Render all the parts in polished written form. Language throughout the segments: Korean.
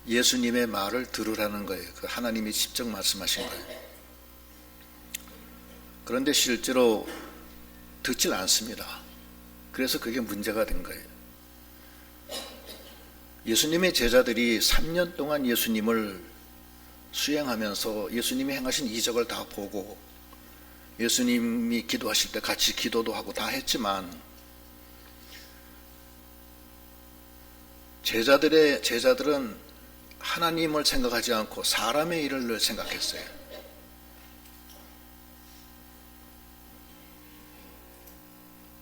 예수님의 말을 들으라는 거예요. 그 하나님이 직접 말씀하신 거예요. 그런데 실제로 듣질 않습니다. 그래서 그게 문제가 된 거예요. 예수님의 제자들이 3년 동안 예수님을 수행하면서 예수님이 행하신 이적을 다 보고 예수님이 기도하실 때 같이 기도도 하고 다 했지만 제자들은 하나님을 생각하지 않고 사람의 일을 늘 생각했어요.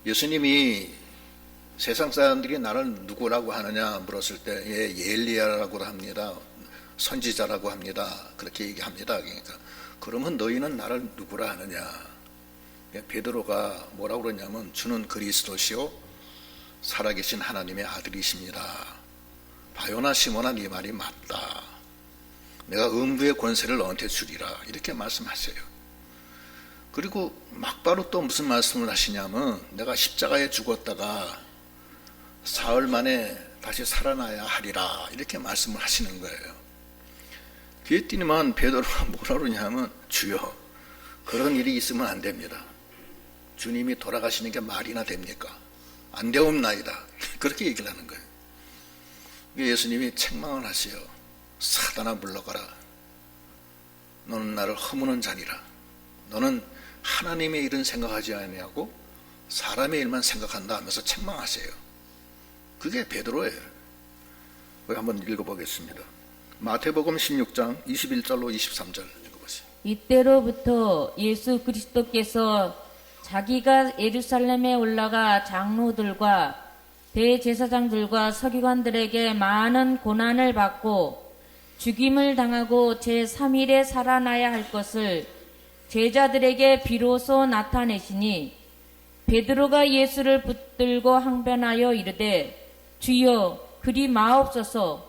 예수님이 세상 사람들이 나를 누구라고 하느냐 물었을 때 엘리야라고 합니다. 선지자라고 합니다. 그렇게 얘기합니다. 그러니까 그러면 너희는 나를 누구라 하느냐. 베드로가 뭐라고 그러냐면 주는 그리스도시요 살아계신 하나님의 아들이십니다. 바요나 시몬아 네 말이 맞다. 내가 음부의 권세를 너한테 주리라. 이렇게 말씀하세요. 그리고 막바로 또 무슨 말씀을 하시냐면 내가 십자가에 죽었다가 사흘 만에 다시 살아나야 하리라. 이렇게 말씀을 하시는 거예요. 그랬더니만 베드로가 뭐라 그러냐면 주여 그런 일이 있으면 안 됩니다. 주님이 돌아가시는 게 말이나 됩니까? 안 되옵나이다. 그렇게 얘기를 하는 거예요. 예수님이 책망을 하세요. 사단아 물러가라. 너는 나를 허무는 자니라. 너는 하나님의 일은 생각하지 아니하고 사람의 일만 생각한다 하면서 책망하세요. 그게 베드로예요. 한번 읽어보겠습니다. 마태복음 16장 21절로 23절 읽어보세요. 이때로부터 예수 그리스도께서 자기가 예루살렘에 올라가 장로들과 대제사장들과 서기관들에게 많은 고난을 받고 죽임을 당하고 제3일에 살아나야 할 것을 제자들에게 비로소 나타내시니 베드로가 예수를 붙들고 항변하여 이르되 주여 그리 마옵소서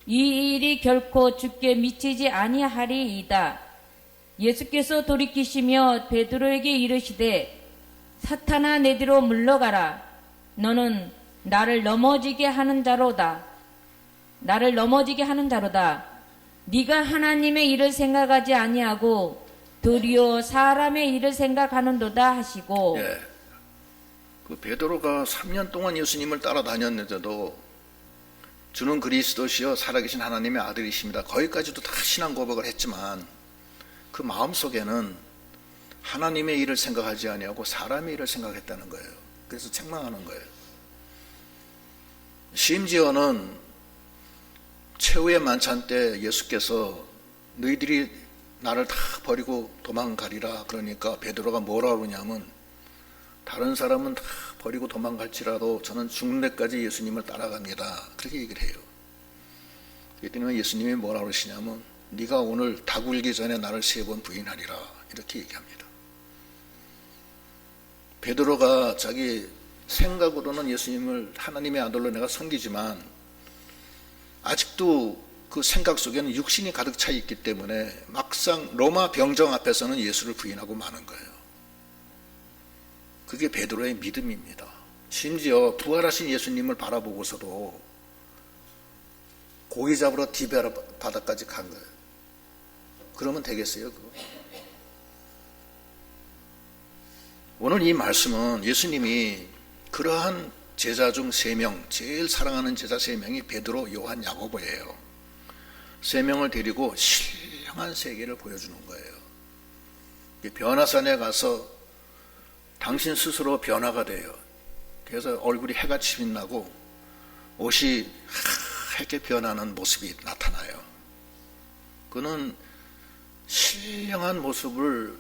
이 일이 결코 주께 미치지 아니하리이다. 예수께서 돌이키시며 베드로에게 이르시되 사탄아 내 뒤로 물러가라. 너는 나를 넘어지게 하는 자로다. 네가 하나님의 일을 생각하지 아니하고 도리어 사람의 일을 생각하는도다 하시고. 그 베드로가 3년 동안 예수님을 따라다녔는데도 주는 그리스도시여 살아계신 하나님의 아들이십니다. 거기까지도 다 신앙 고백을 했지만 그 마음속에는 하나님의 일을 생각하지 아니하고 사람의 일을 생각했다는 거예요. 그래서 책망하는 거예요. 심지어는 최후의 만찬 때 예수께서 너희들이 나를 다 버리고 도망가리라 그러니까 베드로가 뭐라고 그러냐면 다른 사람은 다 버리고 도망갈지라도 저는 죽는 데까지 예수님을 따라갑니다. 그렇게 얘기를 해요. 그랬더니 예수님이 뭐라고 그러시냐면 네가 오늘 닭 울기 전에 나를 3번 부인하리라 이렇게 얘기합니다. 베드로가 자기 생각으로는 예수님을 하나님의 아들로 내가 섬기지만 아직도 그 생각 속에는 육신이 가득 차 있기 때문에 막상 로마 병정 앞에서는 예수를 부인하고 마는 거예요. 그게 베드로의 믿음입니다. 심지어 부활하신 예수님을 바라보고서도 고기 잡으러 디베라 바다까지 간 거예요. 그러면 되겠어요? 그거? 오늘 이 말씀은 예수님이 그러한 제자 중 3명, 제일 사랑하는 제자 3명이 베드로, 요한, 야고보예요. 3명을 데리고 신령한 세계를 보여주는 거예요. 변화산에 가서 당신 스스로 변화가 돼요. 그래서 얼굴이 해같이 빛나고 옷이 하얗게 변하는 모습이 나타나요. 그는 신령한 모습을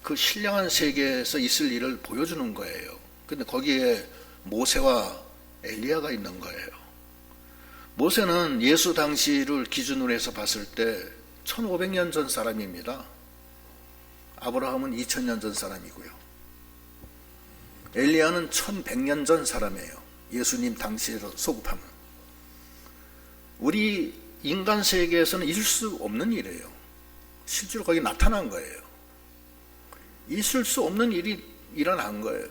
그 신령한 세계에서 있을 일을 보여주는 거예요. 근데 거기에 모세와 엘리야가 있는 거예요. 모세는 예수 당시를 기준으로 해서 봤을 때 1500년 전 사람입니다. 아브라함은 2000년 전 사람이고요. 엘리야는 1100년 전 사람이에요. 예수님 당시로 소급하면. 우리 인간 세계에서는 있을 수 없는 일이에요. 실제로 거기 나타난 거예요. 있을 수 없는 일이 일어난 거예요.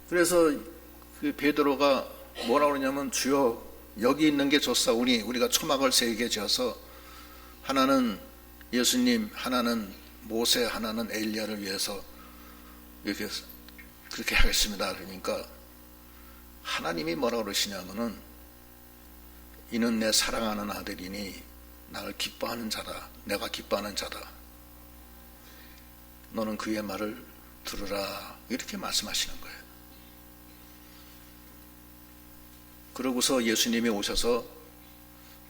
그래서 그 베드로가 뭐라고 그러냐면 주여 여기 있는 게 좋사오니 우리가 초막을 3개 지어서 하나는 예수님, 하나는 모세, 하나는 엘리야를 위해서 이렇게 그렇게 하겠습니다. 그러니까 하나님이 뭐라고 그러시냐면은 이는 내 사랑하는 아들이니 나를 기뻐하는 자다. 내가 기뻐하는 자다. 너는 그의 말을 들으라. 이렇게 말씀하시는 거예요. 그러고서 예수님이 오셔서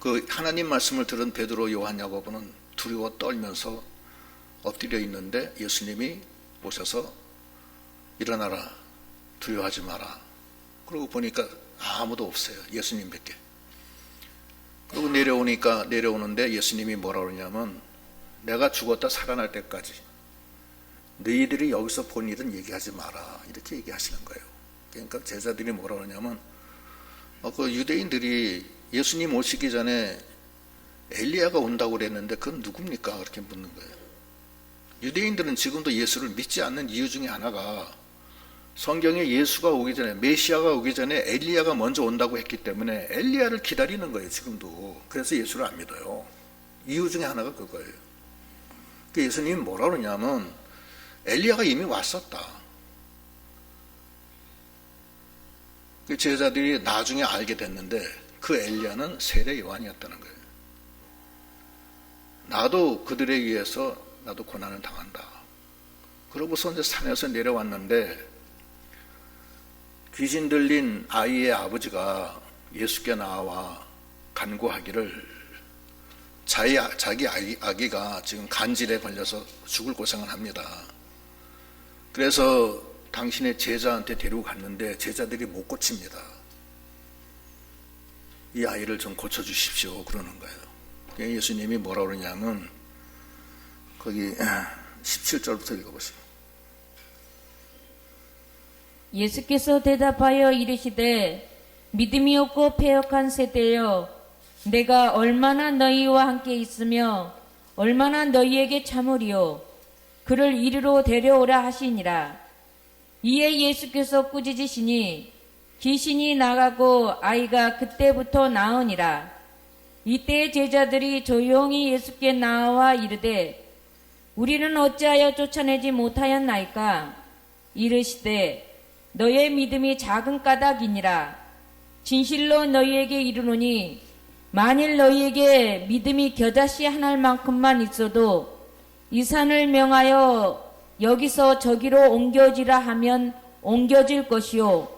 그 하나님 말씀을 들은 베드로, 요한, 야고보는 두려워 떨면서 엎드려 있는데 예수님이 오셔서 일어나라. 두려워하지 마라. 그러고 보니까 아무도 없어요. 예수님밖에. 그리고 내려오는데 예수님이 뭐라 그러냐면 내가 죽었다 살아날 때까지 너희들이 여기서 본 일은 얘기하지 마라. 이렇게 얘기하시는 거예요. 그러니까 제자들이 뭐라 그러냐면 그 유대인들이 예수님 오시기 전에 엘리야가 온다고 그랬는데 그건 누굽니까? 그렇게 묻는 거예요. 유대인들은 지금도 예수를 믿지 않는 이유 중에 하나가 성경에 예수가 오기 전에, 메시아가 오기 전에 엘리야가 먼저 온다고 했기 때문에 엘리야를 기다리는 거예요. 지금도. 그래서 예수를 안 믿어요. 이유 중에 하나가 그거예요. 예수님이 뭐라 그러냐면 엘리야가 이미 왔었다. 제자들이 나중에 알게 됐는데 그 엘리야는 세례 요한이었다는 거예요. 나도 그들에 의해서 나도 고난을 당한다. 그러고서 이제 산에서 내려왔는데 귀신 들린 아이의 아버지가 예수께 나와 간구하기를 자기 아기가 지금 간질에 걸려서 죽을 고생을 합니다. 그래서 당신의 제자한테 데리고 갔는데 제자들이 못 고칩니다. 이 아이를 좀 고쳐주십시오. 그러는 거예요. 예수님이 뭐라 그러냐면 거기 17절부터 읽어보세요. 예수께서 대답하여 이르시되 믿음이 없고 패역한 세대여 내가 얼마나 너희와 함께 있으며 얼마나 너희에게 참으리요 그를 이리로 데려오라 하시니라. 이에 예수께서 꾸짖으시니 귀신이 나가고 아이가 그때부터 나으니라. 이때 제자들이 조용히 예수께 나와 이르되 우리는 어찌하여 쫓아내지 못하였나이까? 이르시되 너의 믿음이 작은 까닭이니라. 진실로 너희에게 이르노니 만일 너희에게 믿음이 겨자씨 한 알만큼만 있어도 이 산을 명하여 여기서 저기로 옮겨지라 하면 옮겨질 것이요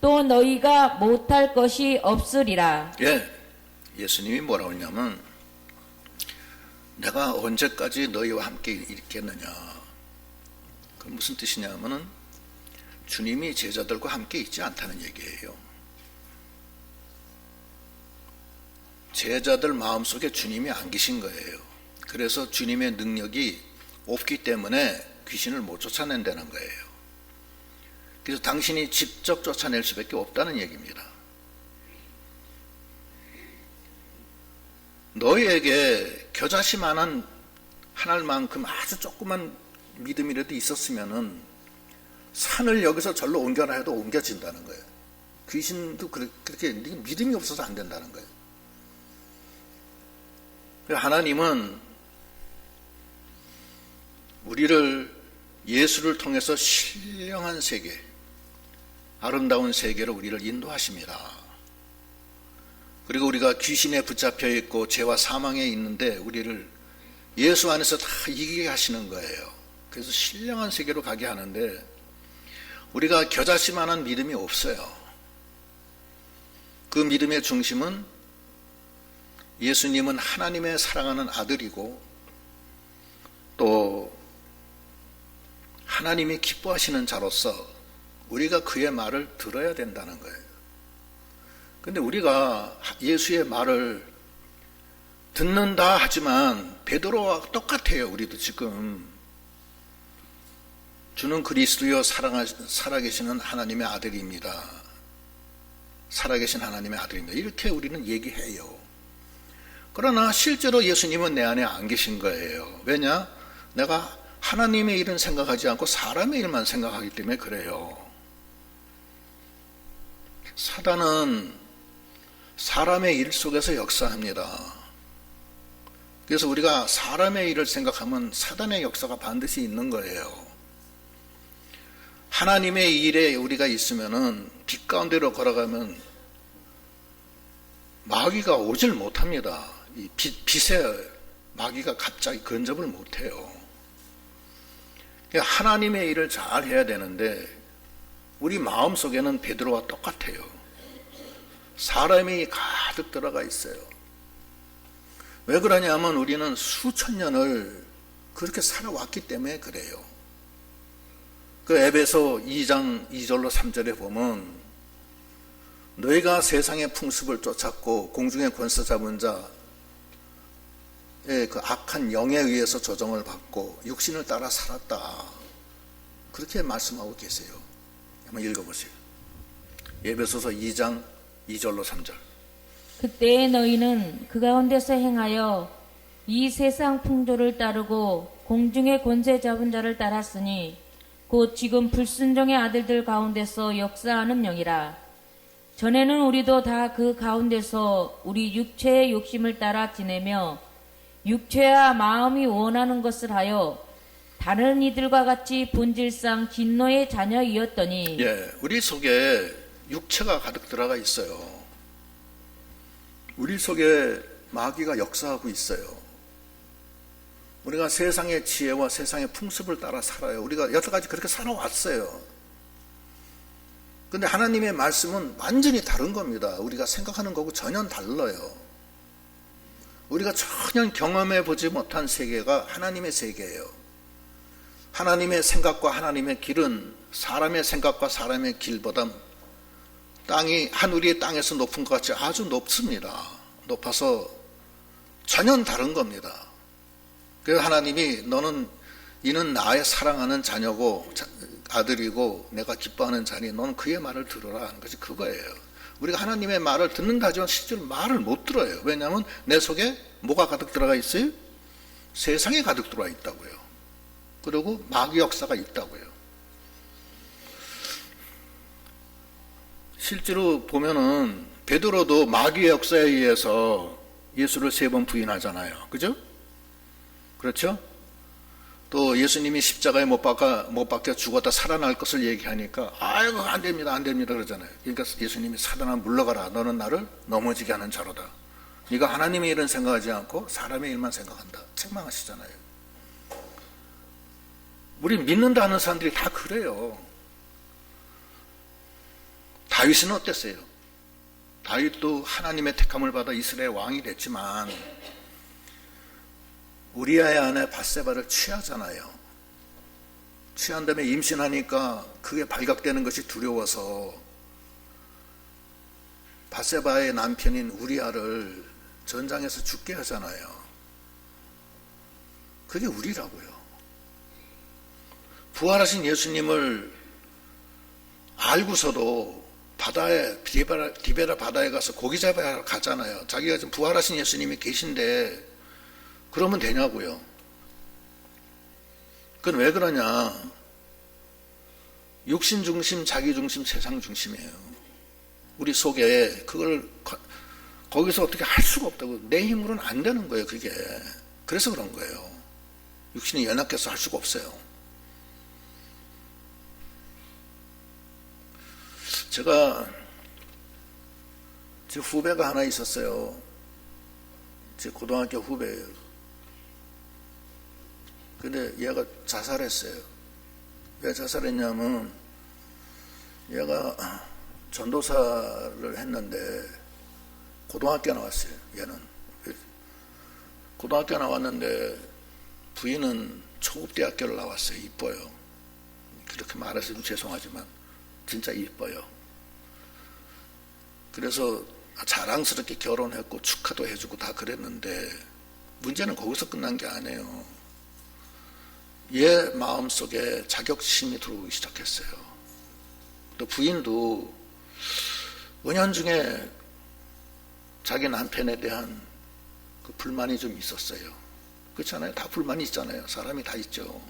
또 너희가 못할 것이 없으리라. 예수님이 뭐라고 하냐면 내가 언제까지 너희와 함께 있겠느냐. 그 무슨 뜻이냐면은 주님이 제자들과 함께 있지 않다는 얘기예요. 제자들 마음속에 주님이 안 계신 거예요. 그래서 주님의 능력이 없기 때문에 귀신을 못 쫓아낸다는 거예요. 그래서 당신이 직접 쫓아낼 수밖에 없다는 얘기입니다. 너희에게 겨자씨만한 한 알만큼 아주 조그만 믿음이라도 있었으면은 산을 여기서 절로 옮겨라 해도 옮겨진다는 거예요. 귀신도 그렇게 믿음이 없어서 안 된다는 거예요. 하나님은 우리를 예수를 통해서 신령한 세계, 아름다운 세계로 우리를 인도하십니다. 그리고 우리가 귀신에 붙잡혀 있고 죄와 사망에 있는데 우리를 예수 안에서 다 이기게 하시는 거예요. 그래서 신령한 세계로 가게 하는데 우리가 겨자씨만한 믿음이 없어요. 그 믿음의 중심은 예수님은 하나님의 사랑하는 아들이고 또 하나님이 기뻐하시는 자로서 우리가 그의 말을 들어야 된다는 거예요. 그런데 우리가 예수의 말을 듣는다 하지만 베드로와 똑같아요. 우리도 지금 주는 그리스도여 살아계시는 하나님의 아들입니다. 살아계신 하나님의 아들입니다. 이렇게 우리는 얘기해요. 그러나 실제로 예수님은 내 안에 안 계신 거예요. 왜냐? 내가 하나님의 일은 생각하지 않고 사람의 일만 생각하기 때문에 그래요. 사단은 사람의 일 속에서 역사합니다. 그래서 우리가 사람의 일을 생각하면 사단의 역사가 반드시 있는 거예요. 하나님의 일에 우리가 있으면은 빛 가운데로 걸어가면 마귀가 오질 못합니다. 이 빛에 마귀가 갑자기 근접을 못해요. 하나님의 일을 잘 해야 되는데 우리 마음속에는 베드로와 똑같아요. 사람이 가득 들어가 있어요. 왜 그러냐면 우리는 수천 년을 그렇게 살아왔기 때문에 그래요. 그 에베소 2장 2절로 3절에 보면 너희가 세상의 풍습을 쫓았고 공중의 권세 잡은 자의 그 악한 영에 의해서 조정을 받고 육신을 따라 살았다. 그렇게 말씀하고 계세요. 한번 읽어보세요. 에베소서 2장 2절로 3절. 그때에 너희는 그 가운데서 행하여 이 세상 풍조를 따르고 공중의 권세 잡은 자를 따랐으니 곧 지금 불순종의 아들들 가운데서 역사하는 영이라. 전에는 우리도 다 그 가운데서 우리 육체의 욕심을 따라 지내며 육체와 마음이 원하는 것을 하여 다른 이들과 같이 본질상 진노의 자녀이었더니 우리 속에 육체가 가득 들어가 있어요. 우리 속에 마귀가 역사하고 있어요. 우리가 세상의 지혜와 세상의 풍습을 따라 살아요. 우리가 여태까지 그렇게 살아왔어요. 근데 하나님의 말씀은 완전히 다른 겁니다. 우리가 생각하는 거고 전혀 달라요. 우리가 전혀 경험해 보지 못한 세계가 하나님의 세계예요. 하나님의 생각과 하나님의 길은 사람의 생각과 사람의 길보다 땅이 하늘이 땅에서 높은 것 같이 아주 높습니다. 높아서 전혀 다른 겁니다. 그래서 하나님이 이는 나의 사랑하는 자녀고 아들이고 내가 기뻐하는 자니 너는 그의 말을 들어라 하는 것이 그거예요. 우리가 하나님의 말을 듣는다 하지만 실제로 말을 못 들어요. 왜냐하면 내 속에 뭐가 가득 들어가 있어요? 세상에 가득 들어와 있다고요. 그리고 마귀 역사가 있다고요. 실제로 보면은 베드로도 마귀의 역사에 의해서 예수를 3번 부인하잖아요. 그죠? 그렇죠? 또 예수님이 십자가에 못 박혀 죽었다 살아날 것을 얘기하니까 아이고 안 됩니다 그러잖아요. 그러니까 예수님이 사단아 물러가라. 너는 나를 넘어지게 하는 자로다. 네가 하나님의 일은 생각하지 않고 사람의 일만 생각한다. 책망하시잖아요. 우리 믿는다 하는 사람들이 다 그래요. 다윗은 어땠어요? 다윗도 하나님의 택함을 받아 이스라엘 왕이 됐지만 우리아의 아내 밧세바를 취하잖아요. 취한 다음에 임신하니까 그게 발각되는 것이 두려워서 밧세바의 남편인 우리아를 전장에서 죽게 하잖아요. 그게 우리라고요. 부활하신 예수님을 알고서도 바다에 디베라 바다에 가서 고기 잡아야 가잖아요. 자기가 지금 부활하신 예수님이 계신데 그러면 되냐고요. 그건 왜 그러냐? 육신 중심, 자기 중심, 세상 중심이에요. 우리 속에 그걸 거기서 어떻게 할 수가 없다고. 내 힘으로는 안 되는 거예요. 그게. 그래서 그런 거예요. 육신이 연약해서 할 수가 없어요. 제가 제 후배가 하나 있었어요. 제 고등학교 후배예요. 근데 얘가 자살했어요. 왜 자살했냐면 얘가 전도사를 했는데 고등학교 나왔어요. 얘는 고등학교 나왔는데 부인은 초급대학교를 나왔어요. 이뻐요. 그렇게 말해서 좀 죄송하지만 진짜 이뻐요. 그래서 자랑스럽게 결혼했고 축하도 해주고 다 그랬는데 문제는 거기서 끝난 게 아니에요. 얘 마음속에 자격심이 들어오기 시작했어요. 또 부인도 은연중에 자기 남편에 대한 그 불만이 좀 있었어요. 그렇잖아요. 다 불만이 있잖아요. 사람이 다 있죠.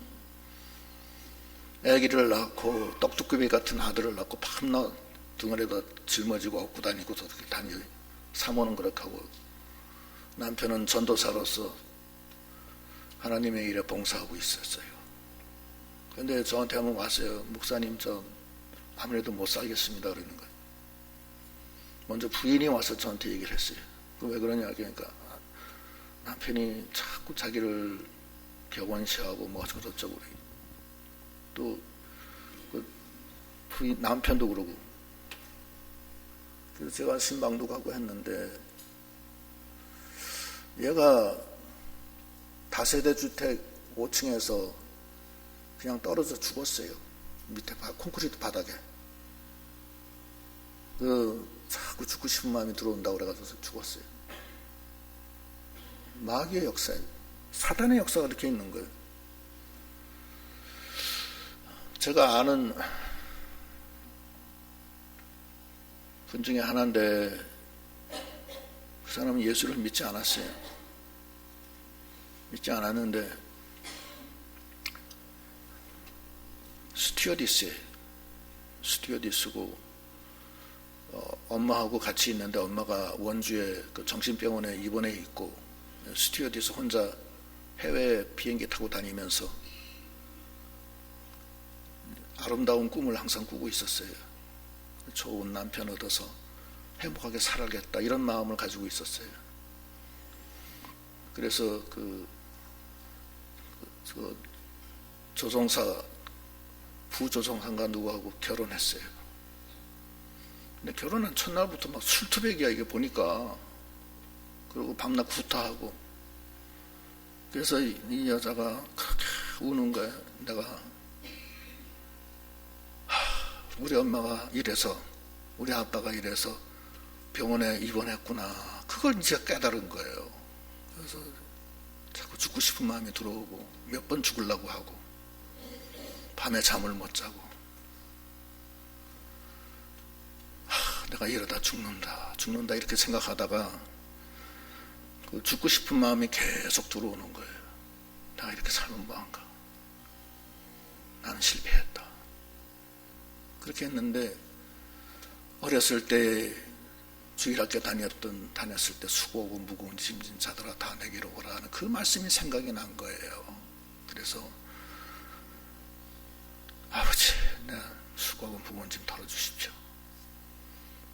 아기를 낳고 떡두꺼비 같은 아들을 낳고 밤낮 등어리에다 짊어지고 업고 다니고 그렇게 다녀요. 사모는 그렇게 하고 남편은 전도사로서 하나님의 일에 봉사하고 있었어요. 근데 저한테 한번 왔어요. 목사님, 저 아무래도 못 살겠습니다. 그러는 거예요. 먼저 부인이 와서 저한테 얘기를 했어요. 왜 그러냐, 그러니까 남편이 자꾸 자기를 격언시하고 뭐 어쩌고저쩌고 그래요. 또 그 부인 남편도 그러고. 그래서 제가 신방도 가고 했는데 얘가 다세대 주택 5층에서 그냥 떨어져 죽었어요. 밑에 콘크리트 바닥에. 자꾸 죽고 싶은 마음이 들어온다고 그래가지고 죽었어요. 마귀의 역사에 사단의 역사가 이렇게 있는 거예요. 제가 아는 분 중에 하나인데 그 사람은 예수를 믿지 않았어요. 믿지 않았는데 스튜어디스고 엄마하고 같이 있는데 엄마가 원주에 그 정신병원에 입원해 있고 스튜어디스 혼자 해외 비행기 타고 다니면서 아름다운 꿈을 항상 꾸고 있었어요. 좋은 남편 얻어서 행복하게 살아야겠다 이런 마음을 가지고 있었어요. 그래서 그 조종사 부조종사인가 누구하고 결혼했어요. 근데 결혼한 첫날부터 막 술투백이야 이게 보니까. 그리고 밤낮 구타하고. 그래서 이 여자가 그렇게 우는 거야. 내가 우리 엄마가 이래서 우리 아빠가 이래서 병원에 입원했구나. 그걸 이제 깨달은 거예요. 그래서 자꾸 죽고 싶은 마음이 들어오고 몇 번 죽으려고 하고 밤에 잠을 못 자고 내가 이러다 죽는다 이렇게 생각하다가 그 죽고 싶은 마음이 계속 들어오는 거예요. 내가 이렇게 살면 뭐한가. 나는 실패했다. 그렇게 했는데 어렸을 때 주일학교 다녔을 때 수고하고 무거운 짐진 자들아 다 내게로 오라 하는 그 말씀이 생각이 난 거예요. 그래서 아버지, 내가 수고하고 무거운 짐 덜어주십시오.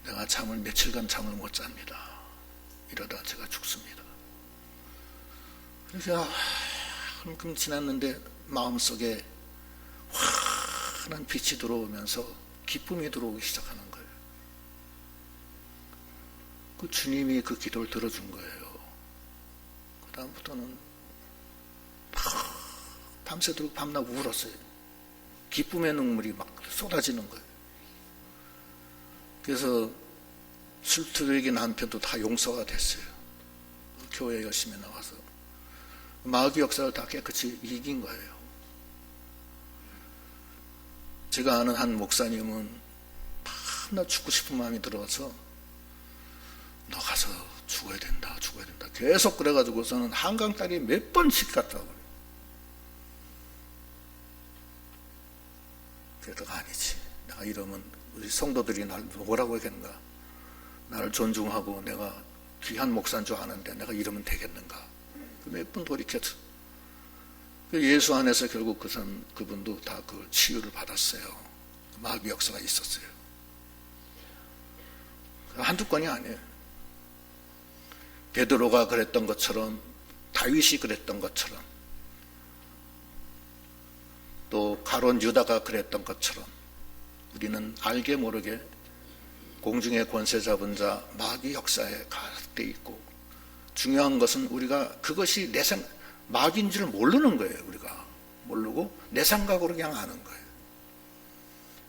내가 며칠간 잠을 못 잡니다. 이러다 제가 죽습니다. 그래서 한큼 지났는데 마음속에 환한 빛이 들어오면서 기쁨이 들어오기 시작하는 거예요. 그 주님이 그 기도를 들어준 거예요. 그 다음부터는 밤새도록 밤낮 울었어요. 기쁨의 눈물이 막 쏟아지는 거예요. 그래서 술투백이 남편도 다 용서가 됐어요. 교회 열심히 나와서 마귀 역사를 다 깨끗이 이긴 거예요. 제가 아는 한 목사님은 밤낮 죽고 싶은 마음이 들어서 너 가서 죽어야 된다 계속 그래가지고서는 한강다리에 몇 번씩 갔다고 그래요. 그래도 아니지, 내가 이러면 우리 성도들이 날 뭐라고 하겠는가, 나를 존중하고 내가 귀한 목사인 줄 아는데 내가 이러면 되겠는가. 몇 번 돌이켰죠. 예수 안에서 결국 그분도 다 그 치유를 받았어요. 마귀 역사가 있었어요. 한두 건이 아니에요. 베드로가 그랬던 것처럼, 다윗이 그랬던 것처럼, 또 가룟 유다가 그랬던 것처럼 우리는 알게 모르게 공중의 권세 잡은 자 마귀 역사에 가득돼 있고, 중요한 것은 우리가 그것이 마귀인 줄 모르는 거예요. 우리가 모르고 내 생각으로 그냥 아는 거예요.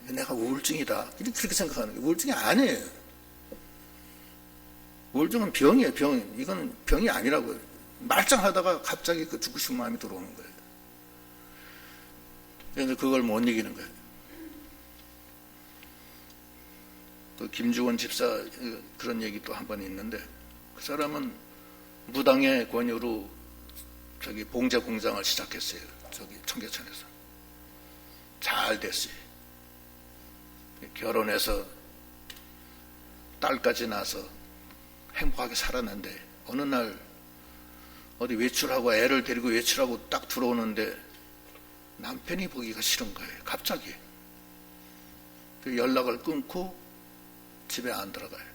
내가 우울증이다 그렇게 생각하는 거예요. 우울증이 아니에요. 우울증은 병이에요. 이건 병이 아니라고요. 말짱하다가 갑자기 그 죽고 싶은 마음이 들어오는 거예요. 그런데 그걸 못 이기는 거예요. 그 김주원 집사 그런 얘기도 한 번 있는데, 그 사람은 무당의 권유로 봉제 공장을 시작했어요. 청계천에서. 잘 됐어요. 결혼해서 딸까지 낳아서 행복하게 살았는데 어느 날 어디 외출하고 애를 데리고 외출하고 딱 들어오는데 남편이 보기가 싫은 거예요. 갑자기. 그 연락을 끊고 집에 안 들어가요.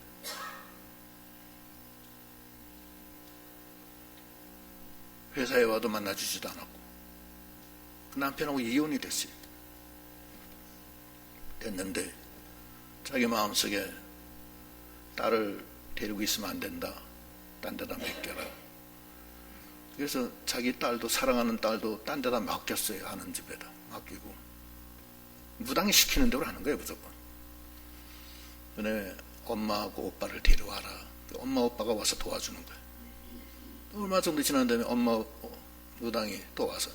회사에 와도 만나주지도 않았고 그 남편하고 이혼이 됐어요. 됐는데 자기 마음속에 딸을 데리고 있으면 안 된다. 딴 데다 맡겨라. 그래서 자기 딸도 사랑하는 딸도 딴 데다 맡겼어요. 아는 집에다 맡기고 무당이 시키는 대로 하는 거예요. 무조건. 그다음에 엄마하고 오빠를 데려와라. 엄마 오빠가 와서 도와주는 거예요. 얼마 정도 지난 다음에 엄마 무당이 또 와서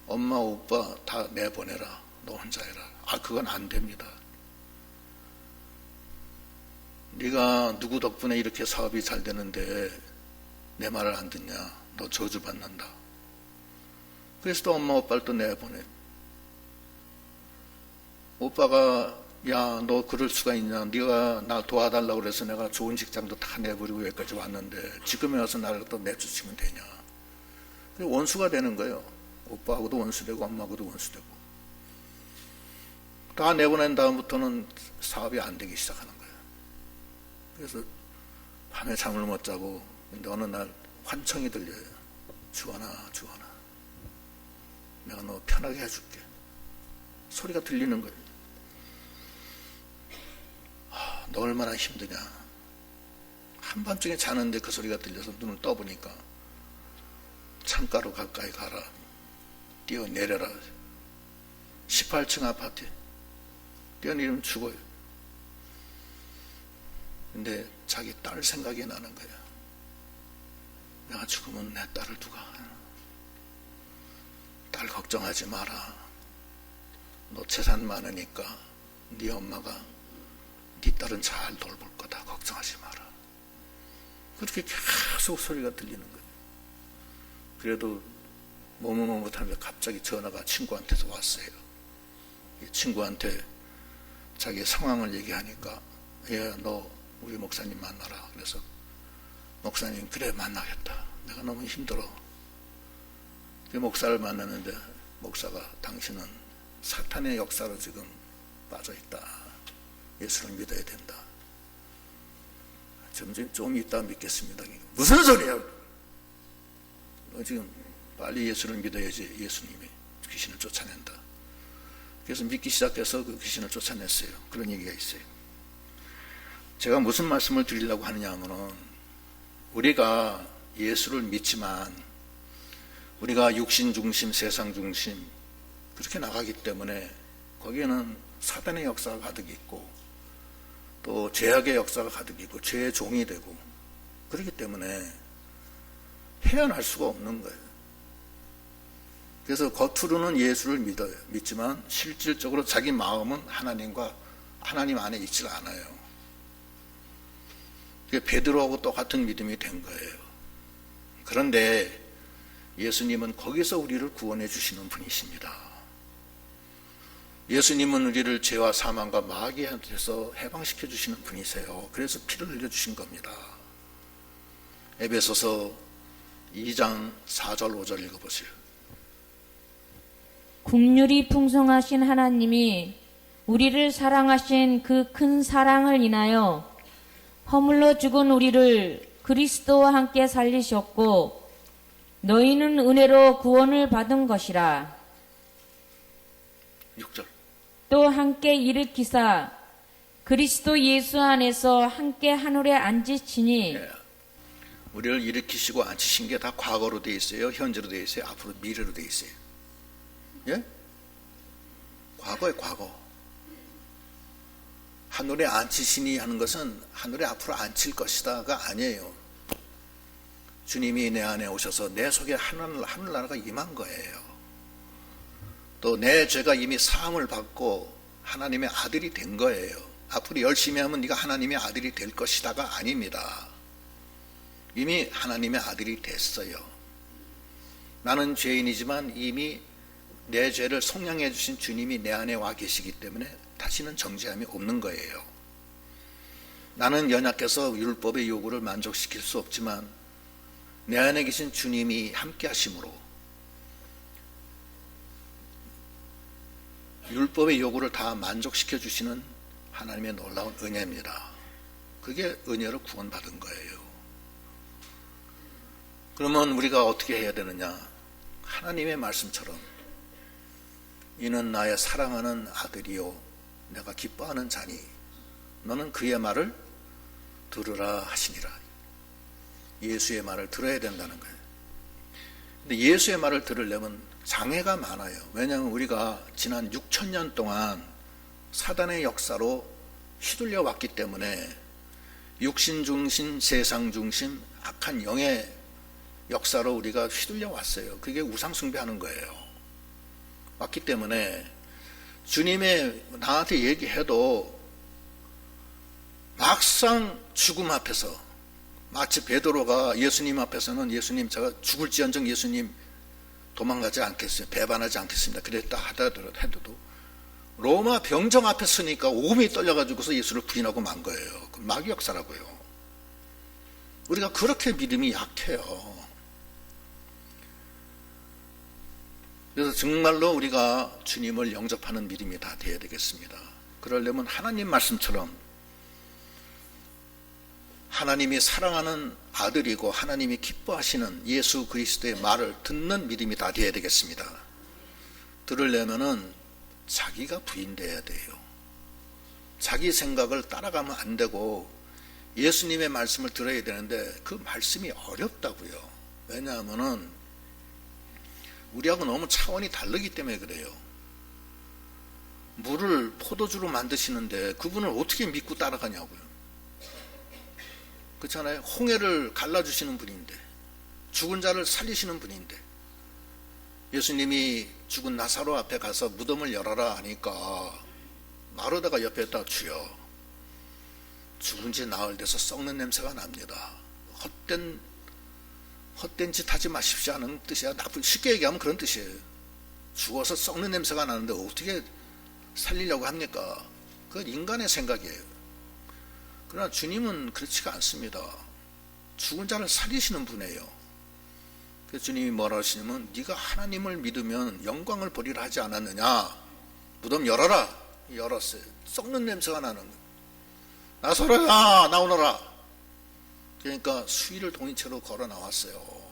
엄마 오빠 다 내보내라. 너 혼자 해라. 아 그건 안 됩니다. 네가 누구 덕분에 이렇게 사업이 잘 되는데 내 말을 안 듣냐. 너 저주받는다. 그래서 또 엄마 오빠를 또 내보내. 오빠가 야 너 그럴 수가 있냐. 네가 나 도와달라고 그래서 내가 좋은 직장도 다 내버리고 여기까지 왔는데 지금에 와서 나를 또 내쫓으면 되냐. 원수가 되는 거예요. 오빠하고도 원수되고 엄마하고도 원수되고. 다 내보낸 다음부터는 사업이 안 되기 시작하는 거예요. 그래서 밤에 잠을 못 자고 근데 어느 날 환청이 들려요. 주원아 주원아 내가 너 편하게 해줄게. 소리가 들리는 거예요. 너 얼마나 힘드냐. 한밤중에 자는데 그 소리가 들려서 눈을 떠보니까 창가로 가까이 가라. 뛰어내려라. 18층 아파트에 뛰어내리면 죽어요. 근데 자기 딸 생각이 나는 거야. 내가 죽으면 내 딸을 누가. 딸 걱정하지 마라. 너 재산 많으니까 네 엄마가 네 딸은 잘 돌볼 거다. 걱정하지 마라. 그렇게 계속 소리가 들리는 거예요. 그래도 머뭇머뭇하면서 갑자기 전화가 친구한테서 왔어요. 이 친구한테 자기 상황을 얘기하니까 야, 너 우리 목사님 만나라. 그래서 목사님 그래 만나겠다. 내가 너무 힘들어. 그 목사를 만나는데 목사가 당신은 사탄의 역사로 지금 빠져있다. 예수를 믿어야 된다. 좀 이따 믿겠습니다. 무슨 소리야? 너 지금 빨리 예수를 믿어야지. 예수님이 귀신을 쫓아낸다. 그래서 믿기 시작해서 그 귀신을 쫓아냈어요. 그런 얘기가 있어요. 제가 무슨 말씀을 드리려고 하느냐 하면은 우리가 예수를 믿지만 우리가 육신 중심, 세상 중심 그렇게 나가기 때문에 거기에는 사단의 역사가 가득 있고 또 죄악의 역사가 가득 있고 죄의 종이 되고 그렇기 때문에 헤어날 수가 없는 거예요. 그래서 겉으로는 예수를 믿지만 실질적으로 자기 마음은 하나님 안에 있질 않아요. 그게 베드로하고 똑같은 믿음이 된 거예요. 그런데 예수님은 거기서 우리를 구원해 주시는 분이십니다. 예수님은 우리를 죄와 사망과 마귀한테서 해방시켜 주시는 분이세요. 그래서 피를 흘려 주신 겁니다. 에베소서 2장 4절 5절 읽어보세요. 긍휼이 풍성하신 하나님이 우리를 사랑하신 그 큰 사랑을 인하여 허물러 죽은 우리를 그리스도와 함께 살리셨고 너희는 은혜로 구원을 받은 것이라. 6절. 또 함께 일으키사 그리스도 예수 안에서 함께 하늘에 앉으시니. 예. 우리를 일으키시고 앉히신 게 다 과거로 돼 있어요. 현재로 돼 있어요. 앞으로 미래로 돼 있어요. 예? 과거에 과거. 하늘에 앉히시니 하는 것은 하늘에 앞으로 앉힐 것이다가 아니에요. 주님이 내 안에 오셔서 내 속에 하늘나라가 임한 거예요. 또 내 죄가 이미 사함을 받고 하나님의 아들이 된 거예요. 앞으로 열심히 하면 네가 하나님의 아들이 될 것이다가 아닙니다. 이미 하나님의 아들이 됐어요. 나는 죄인이지만 이미 내 죄를 속량해 주신 주님이 내 안에 와 계시기 때문에 다시는 정죄함이 없는 거예요. 나는 연약해서 율법의 요구를 만족시킬 수 없지만 내 안에 계신 주님이 함께 하심으로 율법의 요구를 다 만족시켜 주시는 하나님의 놀라운 은혜입니다. 그게 은혜로 구원받은 거예요. 그러면 우리가 어떻게 해야 되느냐? 하나님의 말씀처럼 이는 나의 사랑하는 아들이요 내가 기뻐하는 자니 너는 그의 말을 들으라 하시니라. 예수의 말을 들어야 된다는 거예요. 근데 예수의 말을 들으려면 장애가 많아요. 왜냐하면 우리가 지난 6,000년 동안 사단의 역사로 휘둘려 왔기 때문에 육신 중심, 세상 중심, 악한 영의 역사로 우리가 휘둘려 왔어요. 그게 우상 숭배하는 거예요. 왔기 때문에 주님의 나한테 얘기해도 막상 죽음 앞에서 마치 베드로가 예수님 앞에서는 예수님 제가 죽을지언정 예수님 도망가지 않겠어요. 배반하지 않겠습니다. 그랬다 하더라도 로마 병정 앞에 서니까 오금이 떨려가지고서 예수를 부인하고 만 거예요. 그 마귀 역사라고요. 우리가 그렇게 믿음이 약해요. 그래서 정말로 우리가 주님을 영접하는 믿음이 다 되어야 되겠습니다. 그러려면 하나님 말씀처럼 하나님이 사랑하는 아들이고 하나님이 기뻐하시는 예수 그리스도의 말을 듣는 믿음이 다 되어야 되겠습니다. 들으려면은 자기가 부인돼야 돼요. 자기 생각을 따라가면 안 되고 예수님의 말씀을 들어야 되는데 그 말씀이 어렵다고요. 왜냐하면은 우리하고 너무 차원이 다르기 때문에 그래요. 물을 포도주로 만드시는데 그분을 어떻게 믿고 따라가냐고요. 그렇잖아요. 홍해를 갈라주시는 분인데, 죽은 자를 살리시는 분인데, 예수님이 죽은 나사로 앞에 가서 무덤을 열어라 하니까 마르다가 옆에다 주여 죽은 지 나흘 돼서 썩는 냄새가 납니다. 헛된 짓 하지 마십시오 하는 뜻이야. 쉽게 얘기하면 그런 뜻이에요. 죽어서 썩는 냄새가 나는데 어떻게 살리려고 합니까? 그건 인간의 생각이에요. 그러나 주님은 그렇지가 않습니다. 죽은 자를 살리시는 분이에요. 그래서 주님이 뭐라 하시냐면 네가 하나님을 믿으면 영광을 버리라 하지 않았느냐. 무덤 열어라. 열었어요. 썩는 냄새가 나는 거예요. 나사로야 나오너라. 그러니까 수의를 동이채로 걸어 나왔어요.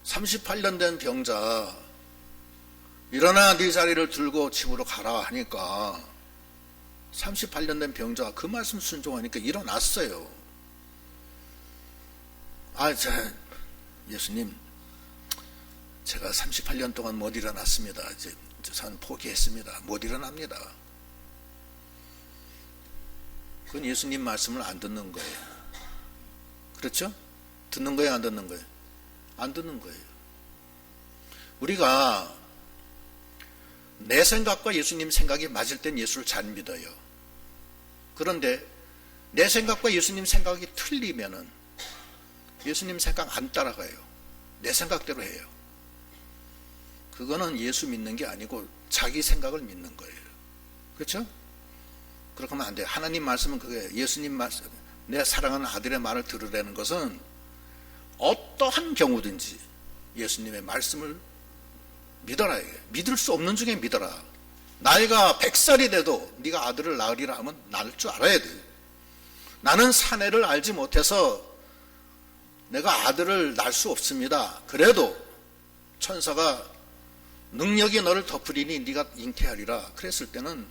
38년 된 병자 일어나 네 자리를 들고 집으로 가라 하니까 38년 된 병자가 그 말씀 순종하니까 일어났어요. 예수님 제가 38년 동안 못 일어났습니다. 이제 저는 포기했습니다. 못 일어납니다. 그건 예수님 말씀을 안 듣는 거예요. 그렇죠? 듣는 거예요? 안 듣는 거예요? 안 듣는 거예요. 우리가 내 생각과 예수님 생각이 맞을 땐 예수를 잘 믿어요. 그런데 내 생각과 예수님 생각이 틀리면은 예수님 생각 안 따라가요. 내 생각대로 해요. 그거는 예수 믿는 게 아니고 자기 생각을 믿는 거예요. 그렇죠? 그렇게 하면 안 돼요. 하나님 말씀은 그게 예수님 말씀, 내 사랑하는 아들의 말을 들으라는 것은 어떠한 경우든지 예수님의 말씀을 믿어라. 믿을 수 없는 중에 믿어라. 나이가 100살이 돼도 네가 아들을 낳으리라 하면 낳을 줄 알아야 돼. 나는 사내를 알지 못해서 내가 아들을 낳을 수 없습니다. 그래도 천사가 능력이 너를 덮으리니 네가 잉태하리라. 그랬을 때는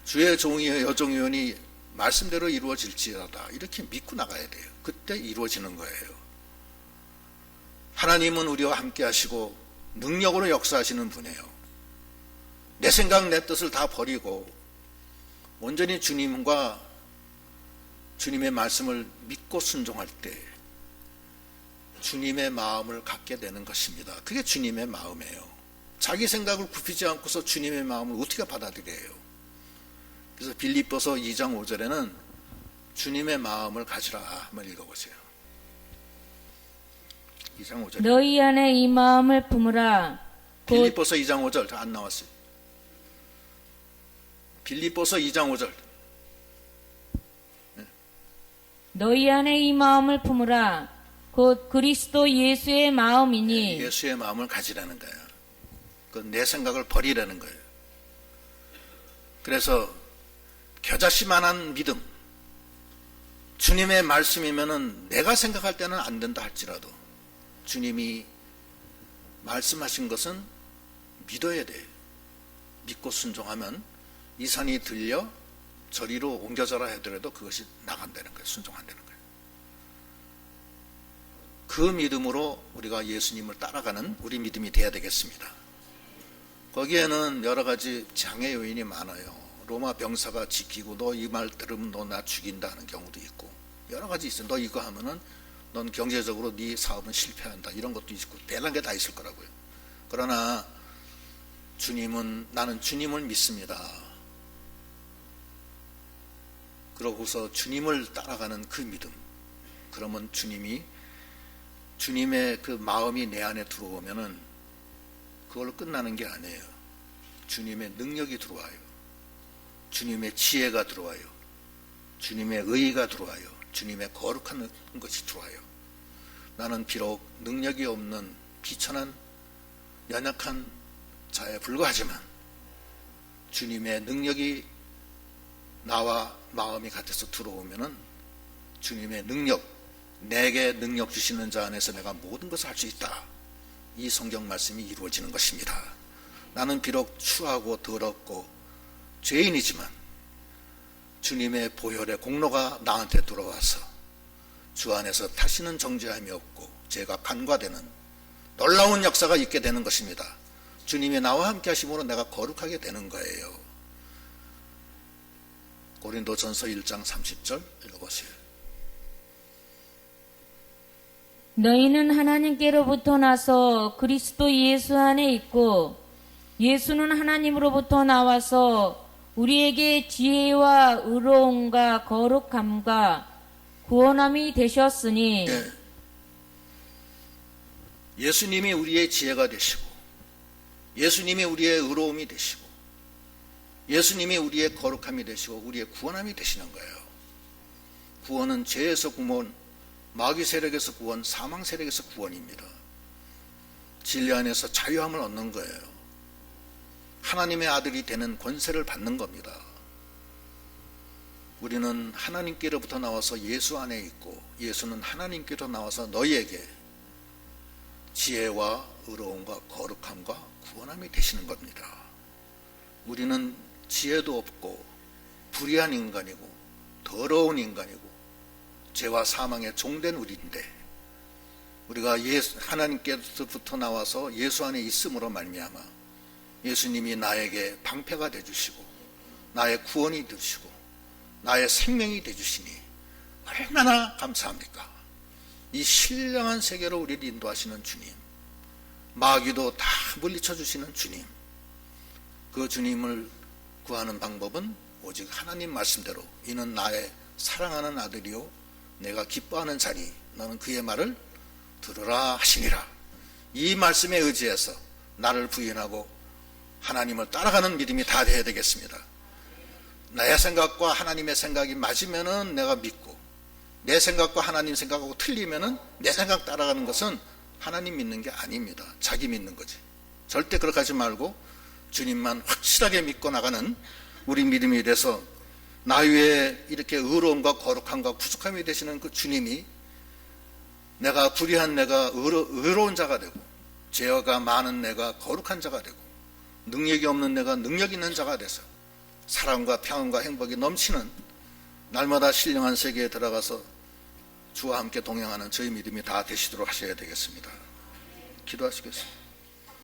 주의 종이여 여종이오니 말씀대로 이루어질지어다. 이렇게 믿고 나가야 돼요. 그때 이루어지는 거예요. 하나님은 우리와 함께 하시고 능력으로 역사하시는 분이에요. 내 생각 내 뜻을 다 버리고 온전히 주님과 주님의 말씀을 믿고 순종할 때 주님의 마음을 갖게 되는 것입니다. 그게 주님의 마음이에요. 자기 생각을 굽히지 않고서 주님의 마음을 어떻게 받아들여요? 그래서 빌립보서 2장 5절에는 주님의 마음을 가지라 한번 읽어보세요. 2장 5절. 너희 안에 이 마음을 품으라. 빌립보서 2장 5절 안 나왔어요. 빌립보서 2장 5절. 너희 안에 이 마음을 품으라. 곧 그리스도 예수의 마음이니 예수의 마음을 가지라는 거예요. 그 내 생각을 버리라는 거예요. 그래서 겨자씨만한 믿음, 주님의 말씀이면은 내가 생각할 때는 안 된다 할지라도 주님이 말씀하신 것은 믿어야 돼요. 믿고 순종하면 이 산이 들려 저리로 옮겨져라 하더라도 그것이 나간다는 거예요. 순종한다는 거예요. 그 믿음으로 우리가 예수님을 따라가는 우리 믿음이 돼야 되겠습니다. 거기에는 여러 가지 장애 요인이 많아요. 로마 병사가 지키고 너 이 말 들으면 너 나 죽인다 하는 경우도 있고 여러 가지 있어요. 너 이거 하면은 넌 경제적으로 네 사업은 실패한다 이런 것도 있고 대단한 게 다 있을 거라고요. 그러나 나는 주님을 믿습니다. 그러고서 주님을 따라가는 그 믿음, 그러면 주님의 그 마음이 내 안에 들어오면은 그걸로 끝나는 게 아니에요. 주님의 능력이 들어와요. 주님의 지혜가 들어와요. 주님의 의의가 들어와요. 주님의 거룩한 것이 들어와요. 나는 비록 능력이 없는 비천한 연약한 자에 불과하지만 주님의 능력이 나와 마음이 같아서 들어오면은 주님의 능력, 내게 능력 주시는 자 안에서 내가 모든 것을 할 수 있다. 이 성경 말씀이 이루어지는 것입니다. 나는 비록 추하고 더럽고 죄인이지만 주님의 보혈의 공로가 나한테 들어와서 주 안에서 다시는 정죄함이 없고 죄가 간과되는 놀라운 역사가 있게 되는 것입니다. 주님이 나와 함께 하심으로 내가 거룩하게 되는 거예요. 고린도전서 1장 30절 읽어보세요. 너희는 하나님께로부터 나서 그리스도 예수 안에 있고 예수는 하나님으로부터 나와서 우리에게 지혜와 의로움과 거룩함과 구원함이 되셨으니 예. 예수님이 우리의 지혜가 되시고 예수님이 우리의 의로움이 되시고 예수님이 우리의 거룩함이 되시고 우리의 구원함이 되시는 거예요. 구원은 죄에서 구원, 마귀 세력에서 구원, 사망 세력에서 구원입니다. 진리 안에서 자유함을 얻는 거예요. 하나님의 아들이 되는 권세를 받는 겁니다. 우리는 하나님께로부터 나와서 예수 안에 있고 예수는 하나님께로 나와서 너희에게 지혜와 의로움과 거룩함과 구원함이 되시는 겁니다. 우리는 지혜도 없고 불의한 인간이고 더러운 인간이고 죄와 사망에 종된 우리인데 우리가 하나님께로부터 나와서 예수 안에 있음으로 말미암아 예수님이 나에게 방패가 되주시고 나의 구원이 되주시고 나의 생명이 되주시니 얼마나 감사합니까? 이 신령한 세계로 우리를 인도하시는 주님, 마귀도 다 물리쳐 주시는 주님, 그 주님을 구하는 방법은 오직 하나님 말씀대로 이는 나의 사랑하는 아들이요 내가 기뻐하는 자니 너는 그의 말을 들으라 하시니라. 이 말씀에 의지해서 나를 부인하고 하나님을 따라가는 믿음이 다 돼야 되겠습니다. 나의 생각과 하나님의 생각이 맞으면은 내가 믿고 내 생각과 하나님 생각하고 틀리면은 내 생각 따라가는 것은 하나님 믿는 게 아닙니다. 자기 믿는 거지. 절대 그렇게 하지 말고 주님만 확실하게 믿고 나가는 우리 믿음이 돼서 나 위에 이렇게 의로움과 거룩함과 부족함이 되시는 그 주님이 내가 불의한 내가 의로운 자가 되고 죄가 많은 내가 거룩한 자가 되고 능력이 없는 내가 능력 있는 자가 돼서 사랑과 평안과 행복이 넘치는 날마다 신령한 세계에 들어가서 주와 함께 동행하는 저희 믿음이 다 되시도록 하셔야 되겠습니다. 기도하시겠습니다.